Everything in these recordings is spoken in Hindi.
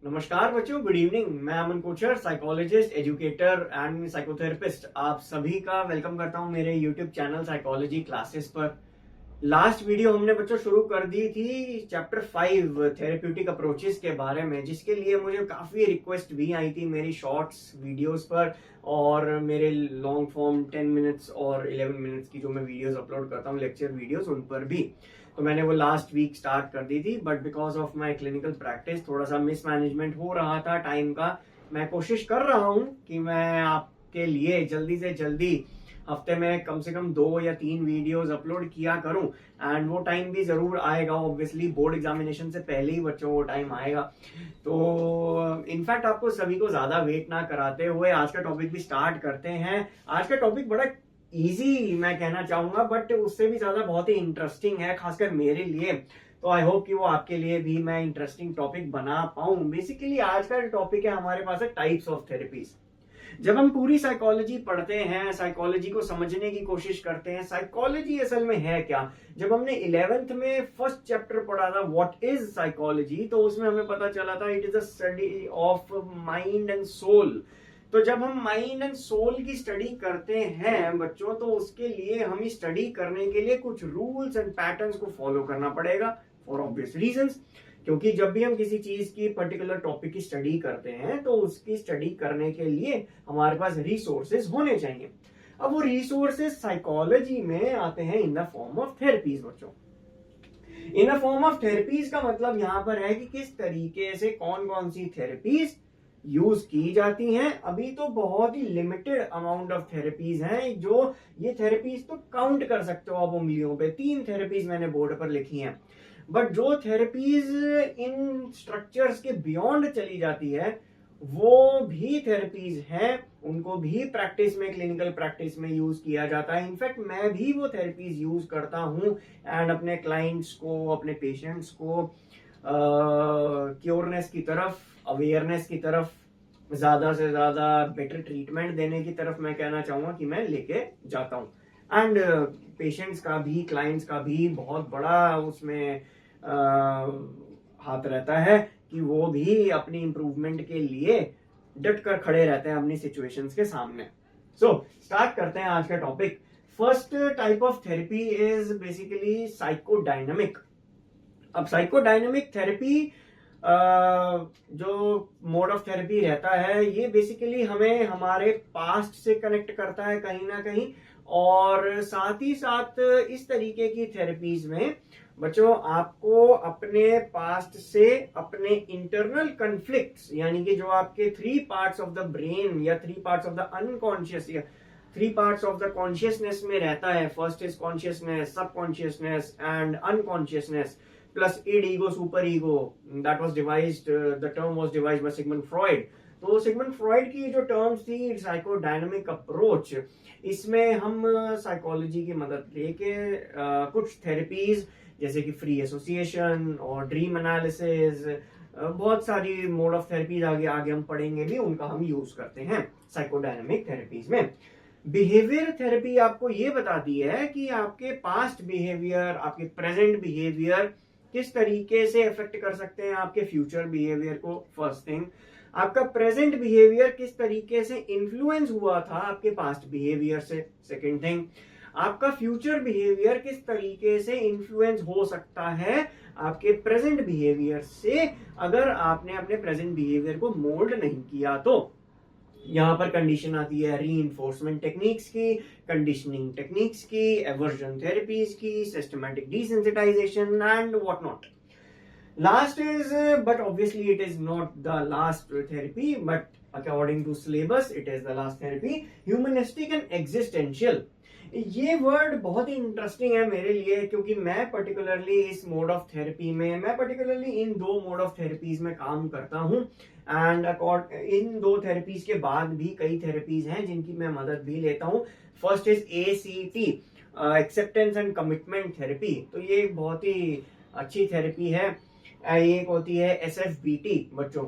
नमस्कार बच्चों, गुड इवनिंग। मैं Aman Kochar, psychologist, educator and psychotherapist, आप सभी का वेलकम करता हूं मेरे यूट्यूब चैनल साइकोलॉजी क्लासेस पर। लास्ट वीडियो हमने बच्चों शुरू कर दी थी चैप्टर 5 थेरेप्यूटिक अप्रोचेस के बारे में, जिसके लिए मुझे काफी रिक्वेस्ट भी आई थी मेरी शॉर्ट्स वीडियोस पर और मेरे लॉन्ग फॉर्म 10 मिनट्स और 11 मिनट्स की जो मैं वीडियोस अपलोड करता हूँ, लेक्चर वीडियोस, उन पर भी। तो मैंने वो लास्ट वीक स्टार्ट कर दी थी, but because of my clinical practice थोड़ा सा मिसमैनेजमेंट हो रहा था टाइम का। मैं कोशिश कर रहा हूँ कि मैं आपके लिए जल्दी से जल्दी हफ्ते में कम से कम 2 या 3 वीडियोस अपलोड किया करूं, एंड वो टाइम भी जरूर आएगा। ऑब्वियसली बोर्ड एग्जामिनेशन से पहले ही बच्चों वो टाइम आएगा। तो इनफैक्ट आपको सभी को ज्यादा वेट ना कराते हुए आज का टॉपिक भी स्टार्ट करते हैं। आज का टॉपिक बड़ा इजी मैं कहना चाहूंगा, बट उससे भी ज्यादा बहुत ही इंटरेस्टिंग है, खासकर मेरे लिए। तो आई होप कि वो आपके लिए भी मैं इंटरेस्टिंग टॉपिक बना पाऊं। बेसिकली आज का टॉपिक है हमारे पास है टाइप्स ऑफ थेरेपीज। जब हम पूरी साइकोलॉजी पढ़ते हैं, साइकोलॉजी को समझने की कोशिश करते हैं, साइकोलॉजी असल में है क्या। जब हमने 11th में फर्स्ट चैप्टर पढ़ा था व्हाट इज साइकोलॉजी, तो उसमें हमें पता चला था it is a study of mind and soul. तो जब हम माइंड एंड सोल की स्टडी करते हैं बच्चों, तो उसके लिए हमें स्टडी करने के लिए कुछ रूल्स एंड पैटर्न्स को फॉलो करना पड़ेगा फॉर ऑब्वियस रीजंस। क्योंकि जब भी हम किसी चीज की पर्टिकुलर टॉपिक की स्टडी करते हैं तो उसकी स्टडी करने के लिए हमारे पास रिसोर्सेज होने चाहिए। अब वो रिसोर्सेज साइकोलॉजी में आते हैं in the form of therapies बच्चों। In the form of therapies का मतलब यहां पर है कि किस तरीके से कौन कौन सी थेरेपीज यूज की जाती हैं। अभी तो बहुत ही लिमिटेड अमाउंट ऑफ थेरेपीज हैं, जो ये थेरेपीज तो काउंट कर सकते हो आप उंगलियों पे। 3 थेरेपीज मैंने बोर्ड पर लिखी हैं, बट जो थेरेपीज इन स्ट्रक्चर्स के बियॉन्ड चली जाती है वो भी थेरेपीज हैं, उनको भी प्रैक्टिस में, क्लिनिकल प्रैक्टिस में यूज किया जाता है। इनफैक्ट मैं भी वो थेरेपीज यूज करता हूं एंड अपने क्लाइंट्स को, अपने पेशेंट्स को क्योरनेस की तरफ, अवेयरनेस की तरफ, ज्यादा से ज्यादा बेटर ट्रीटमेंट देने की तरफ मैं कहना चाहूंगा कि मैं लेके जाता हूं। एंड पेशेंट्स का भी, क्लाइंट्स का भी बहुत बड़ा उसमें हाथ रहता है कि वो भी अपनी इंप्रूवमेंट के लिए डट कर खड़े रहते हैं अपनी सिचुएशंस के सामने। सो स्टार्ट करते हैं आज का topic. First type of therapy is basically psychodynamic. अब साइकोडायनेमिक थेरेपी जो मोड ऑफ थेरेपी रहता है, ये बेसिकली हमें हमारे पास्ट से कनेक्ट करता है कहीं ना कहीं, और साथ ही साथ इस तरीके की थेरेपीज में बच्चों आपको अपने पास्ट से अपने इंटरनल कन्फ्लिक्ट्स, यानी कि जो आपके 3 पार्ट्स ऑफ द ब्रेन या 3 पार्ट्स ऑफ द अनकॉन्शियस या 3 पार्ट्स ऑफ द कॉन्शियसनेस में रहता है। फर्स्ट इज कॉन्शियसनेस, सब consciousness and unconsciousness, plus id ego, super ego. That was devised, the term was devised by Sigmund Freud. तो सिगमंड फ्रॉइड की जो टर्म्स थी साइकोडायनेमिक अप्रोच, इसमें हम साइकोलॉजी की मदद लेके कुछ थेरेपीज जैसे कि फ्री एसोसिएशन और ड्रीम एनालिसिस, बहुत सारी मोड ऑफ थेरेपीज आगे आगे हम पढ़ेंगे भी, उनका हम यूज करते हैं साइकोडायनेमिक थेरेपीज में। बिहेवियर थेरेपी आपको ये बताती है कि आपके पास्ट बिहेवियर, आपके प्रेजेंट बिहेवियर किस तरीके से इफेक्ट कर सकते हैं आपके फ्यूचर बिहेवियर को। फर्स्ट थिंग, आपका प्रेजेंट बिहेवियर किस तरीके से इन्फ्लुएंस हुआ था आपके पास्ट बिहेवियर से। सेकंड थिंग, आपका फ्यूचर बिहेवियर किस तरीके से इन्फ्लुएंस हो सकता है आपके प्रेजेंट बिहेवियर से, अगर आपने अपने प्रेजेंट बिहेवियर को मोल्ड नहीं किया तो। यहां पर कंडीशन आती है रीइंफोर्समेंट टेक्निक्स की, कंडीशनिंग टेक्निक्स की, एवर्जन थेरेपीज की, systematic desensitization and what not. Last is, but obviously it is not the last therapy, but according to syllabus, it is the last therapy, humanistic and existential. ये वर्ड बहुत ही इंटरेस्टिंग है मेरे लिए, क्योंकि मैं पर्टिकुलरली इस मोड ऑफ थेरेपी में, मैं particularly in 2 mode of therapies में काम करता हूँ। एंड इन 2 थेरेपीज के बाद भी कई थेरेपीज हैं जिनकी मैं मदद भी लेता हूँ। First is ACT, acceptance and commitment therapy. तो ये एक बहुत ही अच्छी थेरेपी है। एक होती है SFBT बच्चों,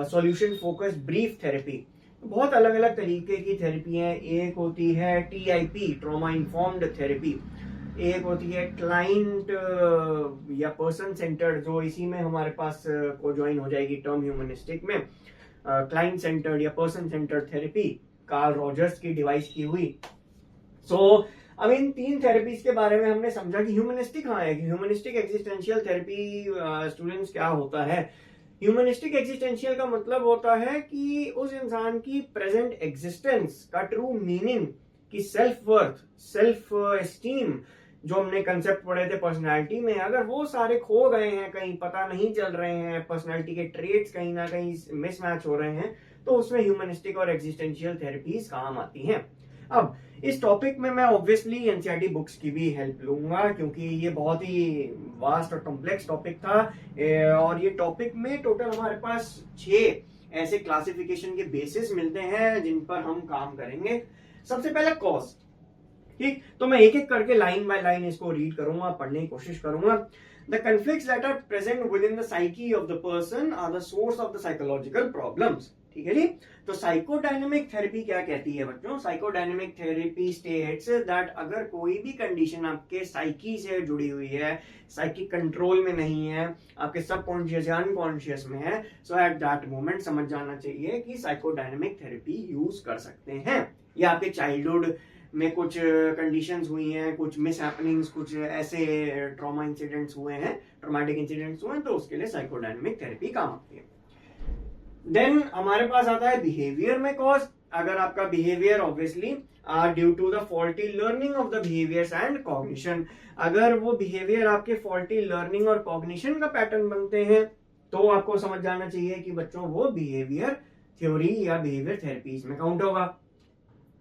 सॉल्यूशन फोकस्ड ब्रीफ थेरेपी। बहुत अलग अलग तरीके की थेरेपी है। एक होती है TIP, ट्रॉमा इन्फॉर्म्ड थेरेपी। एक होती है क्लाइंट या पर्सन सेंटर्ड, जो इसी में हमारे पास को ज्वाइन हो जाएगी टर्म ह्यूमनिस्टिक में, क्लाइंट सेंटर्ड या person centred therapy, Karl Rogers की डिवाइस की हुई। सो अब इन तीन थेरेपीज के बारे में हमने समझा कि ह्यूमनिस्टिक हाँ है, ह्यूमनिस्टिक एक्जिस्टेंशियल थेरेपी स्टूडेंट्स क्या होता है। ह्यूमनिस्टिक एक्जिस्टेंशियल का मतलब होता है कि उस इंसान की प्रेजेंट एग्जिस्टेंस का ट्रू मीनिंग, कि सेल्फ वर्थ, सेल्फ एस्टीम, जो हमने कंसेप्ट पढ़े थे पर्सनालिटी में, अगर वो सारे खो गए हैं, कहीं पता नहीं चल रहे हैं, पर्सनालिटी के ट्रेट्स कहीं ना कहीं मिसमैच हो रहे हैं, तो उसमें ह्यूमनिस्टिक और एक्जिस्टेंशियल थेरेपीज काम आती हैं। अब इस टॉपिक में मैं ऑब्वियसली एनसीईआरटी बुक्स की भी हेल्प लूंगा, क्योंकि ये बहुत ही वास्ट और कॉम्प्लेक्स टॉपिक था, और ये टॉपिक में टोटल हमारे पास 6 ऐसे क्लासिफिकेशन के बेसिस मिलते हैं जिन पर हम काम करेंगे। सबसे पहले कॉज, ठीक, तो मैं एक एक करके लाइन बाय लाइन इसको रीड करूंगा, पढ़ने की कोशिश करूंगा। The conflicts that are present within the psyche of the person are the source of the psychological problems. ठीक है जी। तो साइकोडायनेमिक थेरेपी क्या कहती है बच्चों? साइकोडायनेमिक थेरेपी स्टेट्स दैट अगर कोई भी कंडीशन आपके साइकी से जुड़ी हुई है, साइकिक कंट्रोल में नहीं है, आपके सबकॉन्शियस या अनकॉन्शियस में है, सो एट दैट मोमेंट समझ जाना चाहिए कि साइकोडायनेमिक थेरेपी यूज कर सकते हैं। या आपके चाइल्डहुड में कुछ कंडीशंस हुई हैं, कुछ मिस हैपनिंग्स, कुछ ऐसे ट्रॉमा इंसिडेंट्स हुए हैं, ट्रॉमेटिक इंसिडेंट्स हुए हैं, तो उसके लिए साइकोडायनेमिक थेरेपी काम आती है। देन हमारे पास आता है बिहेवियर में कॉज। अगर आपका behaviour obviously are due to the faulty learning of the behaviours and cognition, अगर वो बिहेवियर आपके फॉल्टी लर्निंग और कॉग्निशन का पैटर्न बनते हैं, तो आपको समझ जाना चाहिए कि बच्चों वो बिहेवियर थ्योरी या बिहेवियर थेरेपीज में काउंट होगा।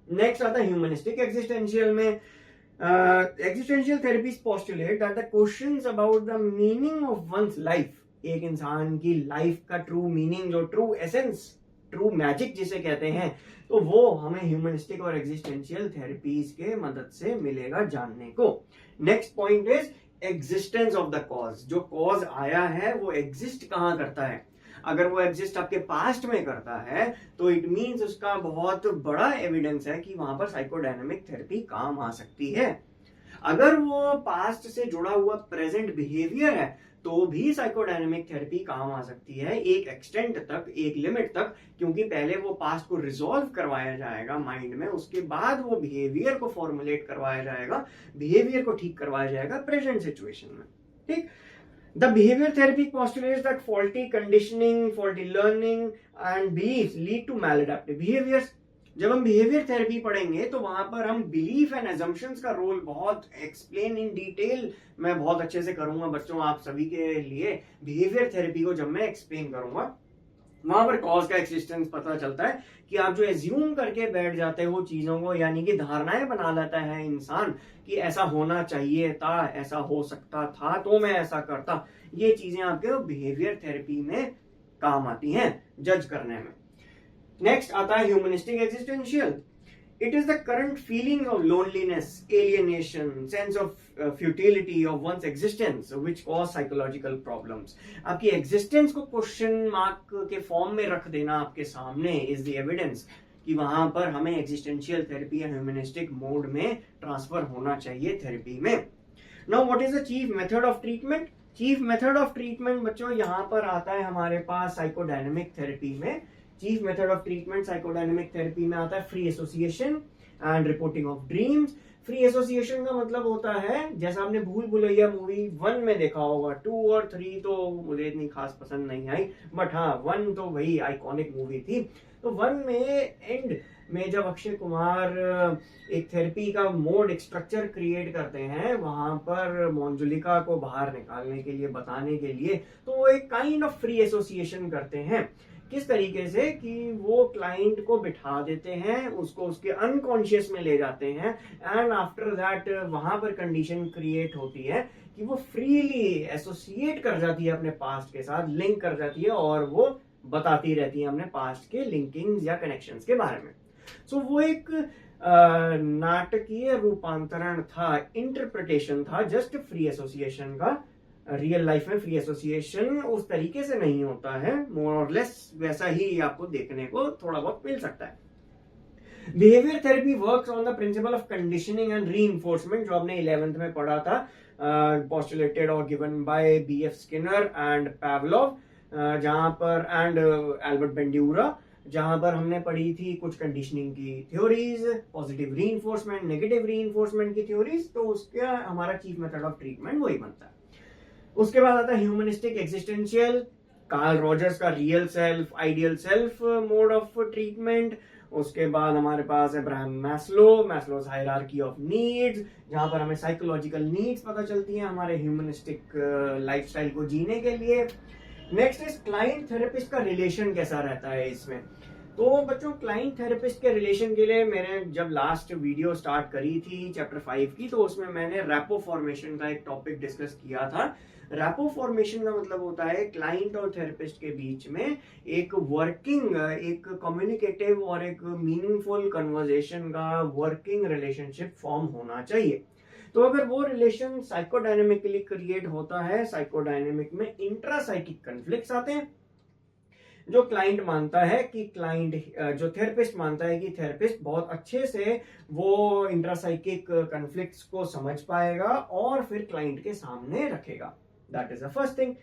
नेक्स्ट आता है ह्यूमनिस्टिक एक्जिस्टेंशियल में। Existential therapies postulate that the questions about the meaning of one's life, एक इंसान की लाइफ का ट्रू मीनिंग, जो ट्रू एसेंस, ट्रू मैजिक जिसे कहते हैं, तो वो हमें ह्यूमनिस्टिक और एक्जिस्टेंशियल थेरेपीज के मदद से मिलेगा जानने को। Next point is existence of the cause. जो कॉज आया है वो एग्जिस्ट कहां करता है? अगर वो एग्जिस्ट आपके पास्ट में करता है तो इट मींस उसका बहुत बड़ा एविडेंस है कि वहां पर साइकोडायनेमिक थेरेपी काम आ सकती है। अगर वो पास्ट से जुड़ा हुआ प्रेजेंट बिहेवियर है तो भी साइकोडायनेमिक थेरेपी काम आ सकती है, एक एक्सटेंट तक, एक लिमिट तक, क्योंकि पहले वो पास्ट को रिजॉल्व करवाया जाएगा माइंड में, उसके बाद वो बिहेवियर को फॉर्मुलेट करवाया जाएगा, बिहेवियर को ठीक करवाया जाएगा प्रेजेंट सिचुएशन में। ठीक। The behavior therapy postulates that faulty conditioning, faulty learning and beliefs lead to maladaptive behaviors. जब हम बिहेवियर थेरेपी पढ़ेंगे तो वहां पर हम बिलीफ एंड एजम्पशंस का रोल बहुत एक्सप्लेन इन डिटेल मैं बहुत अच्छे से करूंगा बच्चों, आप सभी के लिए। बिहेवियर थेरेपी को जब मैं एक्सप्लेन करूंगा वहां पर कॉज का एक्सिस्टेंस पता चलता है कि आप जो एज्यूम करके बैठ जाते हो चीजों को, यानी कि धारणाएं बना लेता है इंसान कि ऐसा होना चाहिए था, ऐसा हो सकता था तो मैं ऐसा करता, ये चीजें आपके बिहेवियर थेरेपी में काम आती हैं जज करने में। नेक्स्ट आता है humanistic existential. It is the current feeling of loneliness, alienation, sense of futility of one's existence which cause psychological problems. आपकी existence को क्वेश्चन मार्क के फॉर्म में रख देना आपके सामने is the evidence कि वहां पर हमें एक्जिस्टेंशियल थेरेपी या ह्यूमनिस्टिक मोड में ट्रांसफर होना चाहिए थेरेपी में। Now what is the chief method of treatment? Chief method of treatment बच्चों यहाँ पर आता है हमारे पास साइकोडायनेमिक थेरेपी में। Chief method of treatment psychodynamic therapy में आता है free association and reporting of dreams. Free association का मतलब होता है, जैसा आपने भूल भुलैया मूवी 1 में देखा होगा, 2 और 3 तो मुझे इतनी खास पसंद नहीं आई, बट हाँ 1 तो वही आइकॉनिक मूवी थी। तो 1 में एंड में जब अक्षय कुमार एक थेरेपी का मोड, एक स्ट्रक्चर क्रिएट करते हैं वहां पर मंजुलिका को बाहर निकालने के लिए, बताने के लिए, तो वो एक काइंड ऑफ फ्री एसोसिएशन करते हैं। किस तरीके से कि वो क्लाइंट को बिठा देते हैं, उसको उसके अनकॉन्शियस में ले जाते हैं एंड आफ्टर दैट वहां पर कंडीशन क्रिएट होती है कि वो फ्रीली एसोसिएट कर जाती है अपने पास्ट के साथ, लिंक कर जाती है और वो बताती रहती है अपने पास्ट के लिंकिंग्स या कनेक्शंस के बारे में। सो वो एक नाटकीय रूपांतरण था, इंटरप्रिटेशन था जस्ट फ्री एसोसिएशन का। रियल लाइफ में फ्री एसोसिएशन उस तरीके से नहीं होता है, मोर और लेस वैसा ही आपको देखने को थोड़ा बहुत मिल सकता है। Behaviour therapy works on the principle of conditioning and reinforcement, जो आपने 11th में पढ़ा था, पोस्टुलेटेड और given by BF Skinner and Pavlov, जहां पर एंड एल्बर्ट बेंड्यूरा, जहां पर हमने पढ़ी थी कुछ कंडीशनिंग की theories, positive reinforcement, negative reinforcement की थ्योरीज। तो उसका हमारा चीफ मेथड ऑफ ट्रीटमेंट वही बनता है। उसके बाद आता है ह्यूमनिस्टिक एक्जिस्टेंशियल, कार्ल रॉजर्स का real self ideal self mode of treatment. उसके बाद हमारे पास Abraham Maslow's hierarchy of needs, जहां पर हमें साइकोलॉजिकल नीड्स पता चलती हैं हमारे ह्यूमनिस्टिक लाइफस्टाइल को जीने के लिए। नेक्स्ट इज क्लाइंट थेरेपिस्ट का रिलेशन कैसा रहता है इसमें। तो बच्चों, क्लाइंट थेरेपिस्ट के रिलेशन के लिए मैंने जब लास्ट वीडियो स्टार्ट करी थी चैप्टर 5 की, तो उसमें मैंने रैपो फॉर्मेशन का एक टॉपिक डिस्कस किया था। रैपो फॉर्मेशन का मतलब होता है क्लाइंट और थेरेपिस्ट के बीच में एक वर्किंग, एक कम्युनिकेटिव और एक मीनिंगफुल कन्वर्सेशन का वर्किंग रिलेशनशिप फॉर्म होना चाहिए। तो अगर वो रिलेशन साइकोडायनेमिकली क्रिएट होता है, साइकोडायनेमिक में इंट्रासाइकिक कॉन्फ्लिक्ट्स आते हैं, जो क्लाइंट मानता है कि जो थेरेपिस्ट मानता है कि थेरेपिस्ट बहुत अच्छे से वो इंट्रासाइकिक कॉन्फ्लिक्ट्स को समझ पाएगा और फिर क्लाइंट के सामने रखेगा। That is the first thing.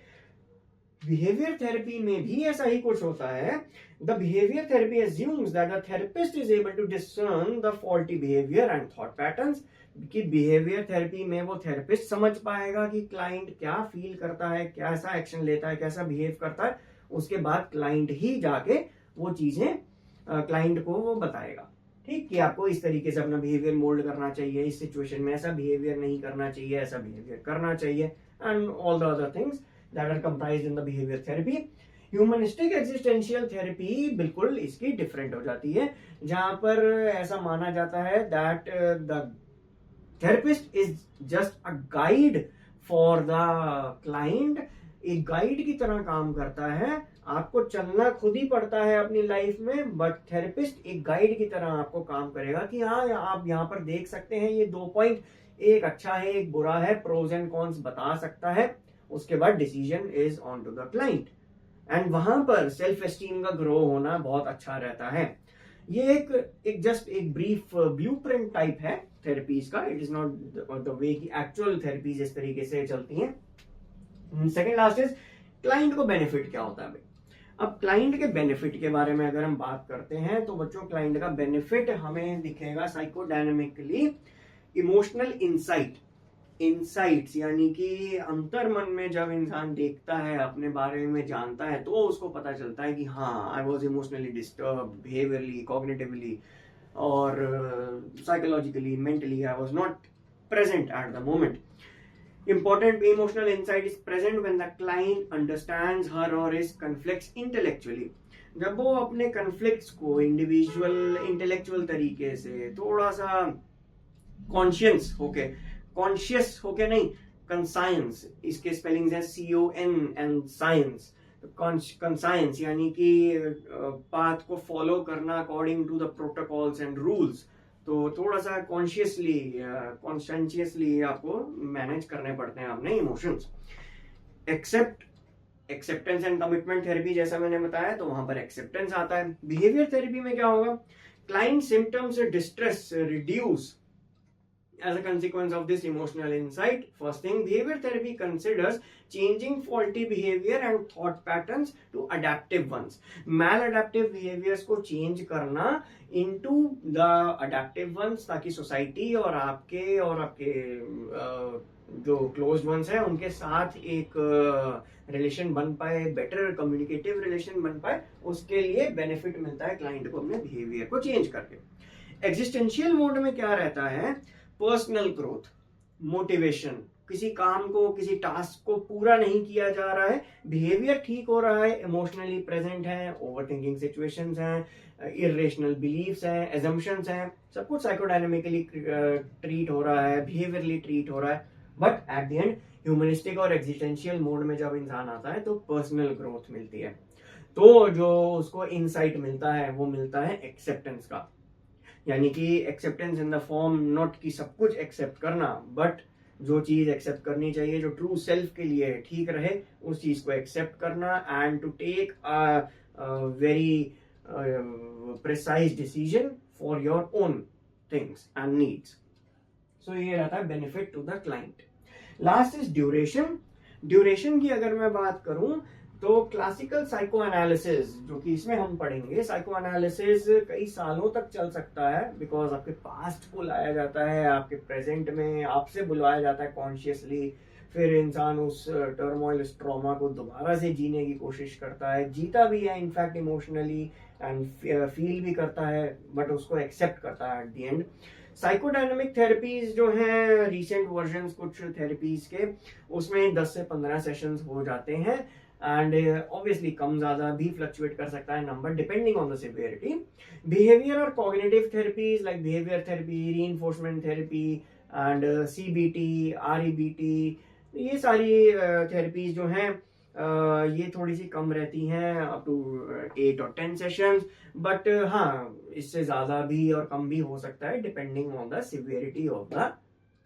Behaviour therapy में भी ऐसा ही कुछ होता है। The behaviour therapy assumes that the therapist is able to discern the faulty behavior and thought patterns, कि बिहेवियर थेरेपी में वो थेरेपिस्ट समझ पाएगा कि क्लाइंट क्या फील करता है, कैसा एक्शन लेता है, कैसा बिहेव करता है। उसके बाद क्लाइंट ही जाके वो चीजें क्लाइंट को वो बताएगा, ठीक, कि आपको इस तरीके से अपना बिहेवियर मोल्ड करना चाहिए, इस सिचुएशन में ऐसा बिहेवियर नहीं करना चाहिए, ऐसा बिहेवियर करना चाहिए, and all the other things that are comprised in the behaviour therapy. Humanistic existential therapy बिल्कुल इसकी डिफरेंट हो जाती है, जहां पर ऐसा माना जाता है that the therapist is just a guide for the client, एक गाइड की तरह काम करता है। आपको चलना खुद ही पड़ता है अपनी लाइफ में, बट थेरेपिस्ट एक गाइड की तरह आपको काम करेगा कि हाँ, आप यहाँ पर देख सकते हैं ये 2 पॉइंट, एक अच्छा है एक बुरा है, प्रोज एंड कॉन्स बता सकता है। उसके बाद decision is on to the client, and वहां पर सेल्फ एस्टीम का ग्रो होना बहुत अच्छा रहता है। ये एक जस्ट एक ब्रीफ ब्लूप्रिंट टाइप है थेरेपीज का। It is not the way की एक्चुअल थेरेपीज इस तरीके से चलती हैं। सेकेंड लास्ट इज क्लाइंट को बेनिफिट क्या होता है भाई। अब क्लाइंट के बेनिफिट के बारे में अगर हम बात करते हैं तो बच्चों, क्लाइंट का बेनिफिट हमें दिखेगा साइकोडायनेमिकली इमोशनल इंसाइट्स, यानी कि अंतर मन में जब इंसान देखता है, अपने बारे में जानता है, तो उसको पता चलता है कि हाँ, I was emotionally disturb, behaviourally, cognitively और psychologically, mentally I was not present at the moment. Important emotional insight is present when the client understands her or his conflicts intellectually. जब वो अपने conflicts को इंडिविजुअल इंटेलेक्चुअल तरीके से थोड़ा सा कॉन्शियस होके नहीं, कंसाइंस, इसके स्पेलिंग्स है CON एंड साइंस। कंसाइंस यानी कि पाथ को फॉलो करना according to the protocols and rules. तो थोड़ा सा कॉन्शियसली आपको मैनेज करने पड़ते हैं अपने emotions. Acceptance and commitment therapy, जैसा मैंने बताया, तो वहां पर एक्सेप्टेंस आता है। बिहेवियर थेरेपी में क्या होगा, client symptoms distress reduce as a consequence of this emotional insight. First thing, behavior therapy considers changing faulty behavior and thought patterns to adaptive ones. Maladaptive behaviors को change करना into the adaptive ones, ताकि सोसाइटी और आपके जो क्लोज वंस हैं उनके साथ एक रिलेशन बन पाए, बेटर कम्युनिकेटिव रिलेशन बन पाए। उसके लिए बेनिफिट मिलता है क्लाइंट को अपने बिहेवियर को चेंज करके। एग्जिस्टेंशियल मोड में क्या रहता है, पर्सनल ग्रोथ, मोटिवेशन, किसी काम को, किसी टास्क को पूरा नहीं किया जा रहा है, बिहेवियर ठीक हो रहा है, इमोशनली प्रेजेंट है, ओवरथिंकिंग सिचुएशंस हैं, इरेशनल बिलीफ्स हैं, एजम्पशंस हैं, सब कुछ साइकोडायनेमिकली ट्रीट हो रहा है, बिहेवियरली ट्रीट हो रहा है। But at the end humanistic और एग्जिस्टेंशियल मोड में जब इंसान आता है तो पर्सनल ग्रोथ मिलती है। तो जो उसको इनसाइट मिलता है वो मिलता है एक्सेप्टेंस का, यानी कि acceptance in the form not कि सब कुछ एक्सेप्ट करना, बट जो चीज एक्सेप्ट करनी चाहिए, जो ट्रू सेल्फ के लिए ठीक रहे, उस चीज को एक्सेप्ट करना and to take a very precise decision for your own things and needs. So ये रहता है benefit to the client. Last is duration. Duration की अगर मैं बात करूं तो क्लासिकल साइको एनालिसिस जो कि इसमें हम पढ़ेंगे, साइको एनालिसिस कई सालों तक चल सकता है बिकॉज आपके पास्ट को लाया जाता है आपके प्रेजेंट में, आपसे बुलवाया जाता है कॉन्शियसली, फिर इंसान उस टर्मोइल, उस ट्रॉमा को दोबारा से जीने की कोशिश करता है, जीता भी है इनफैक्ट इमोशनली एंड फील भी करता है, बट उसको एक्सेप्ट करता है at the end. Psychodynamic therapies जो हैं, रिसेंट वर्जन्स कुछ थेरेपीज के, उसमें 10 से 15 सेशंस हो जाते हैं एंड ऑब्वियसली कम ज्यादा भी फ्लक्चुएट कर सकता है number depending on the severity. Behaviour और cognitive therapies like behaviour therapy, reinforcement therapy and CBT, REBT, ये सारी थेरेपीज जो हैं ये थोड़ी सी कम रहती हैं, अप टू 8 और 10 सेशंस. बट हाँ, इससे ज्यादा भी और कम भी हो सकता है depending on the severity of the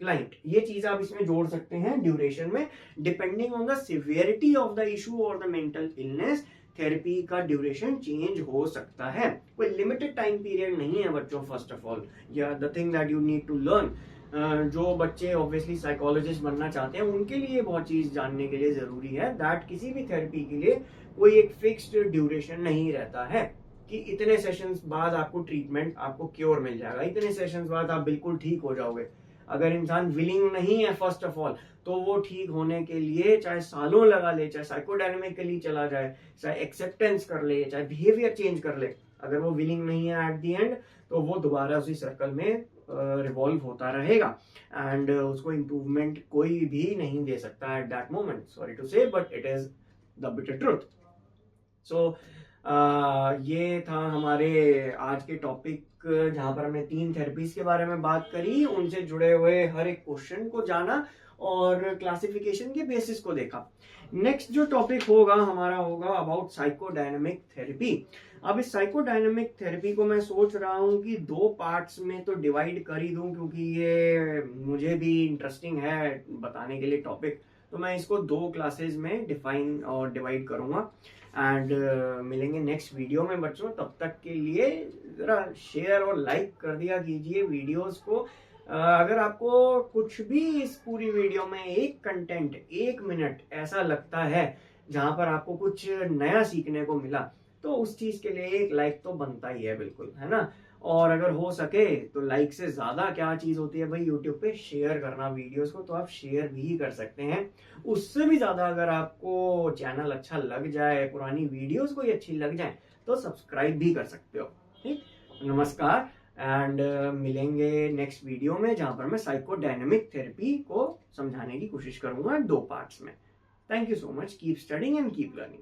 client. ये चीज आप इसमें जोड़ सकते हैं ड्यूरेशन में. Depending on the severity of the issue और द मेंटल इलनेस, थेरेपी का ड्यूरेशन चेंज हो सकता है. कोई लिमिटेड टाइम पीरियड नहीं है बच्चों. First of all, yeah the thing that you need to learn, जो बच्चे ऑब्वियसली साइकोलॉजिस्ट बनना चाहते हैं उनके लिए बहुत चीज जानने के लिए जरूरी है दैट किसी भी थेरेपी के लिए कोई एक फिक्स्ड ड्यूरेशन नहीं रहता है कि इतने सेशंस बाद आपको ट्रीटमेंट, आपको क्योर मिल जाएगा, इतने सेशंस बाद आप बिल्कुल ठीक हो जाओगे. अगर इंसान विलिंग नहीं है फर्स्ट ऑफ ऑल, तो वो ठीक होने के लिए चाहे सालों लगा ले, चाहे साइकोडायनेमिकली चला जाए, चाहे एक्सेप्टेंस कर ले, चाहे बिहेवियर चेंज कर ले, अगर वो विलिंग नहीं है एट द एंड, तो वो दोबारा उसी सर्कल में रिवॉल्व होता रहेगा एंड उसको इम्प्रूवमेंट कोई भी नहीं दे सकता at that moment. Sorry to say, but it is the bitter truth. So ये था हमारे आज के टॉपिक, जहां पर हमने 3 थेरेपीज के बारे में बात करी, उनसे जुड़े हुए हर एक क्वेश्चन को जाना और क्लासिफिकेशन के बेसिस को देखा. नेक्स्ट जो टॉपिक होगा हमारा होगा अबाउट साइकोडायनेमिक थेरेपी. अब इस साइकोडायनेमिक थेरेपी को मैं सोच रहा हूँ कि 2 पार्ट्स में तो डिवाइड कर ही दूं, क्योंकि ये मुझे भी इंटरेस्टिंग है बताने के लिए टॉपिक. तो मैं इसको 2 क्लासेस में डिफाइन और डिवाइड करूंगा एंड मिलेंगे नेक्स्ट वीडियो में बच्चों. तब तक के लिए जरा शेयर और लाइक कर दिया कीजिए वीडियोस को. अगर आपको कुछ भी इस पूरी वीडियो में एक कंटेंट, 1 मिनट ऐसा लगता है जहां पर आपको कुछ नया सीखने को मिला, तो उस चीज के लिए एक लाइक तो बनता ही है बिल्कुल, है ना. और अगर हो सके तो लाइक से ज्यादा क्या चीज होती है भाई यूट्यूब पे, शेयर करना वीडियोस को, तो आप शेयर भी कर सकते हैं. उससे भी ज्यादा अगर आपको चैनल अच्छा लग जाए, पुरानी वीडियोस कोई अच्छी लग जाए, तो सब्सक्राइब भी कर सकते हो. ठीक, नमस्कार एंड मिलेंगे नेक्स्ट वीडियो में, जहां पर मैं साइकोडायनेमिक थेरेपी को समझाने की कोशिश करूंगा 2 पार्ट्स में. Thank you so much. Keep studying and keep learning.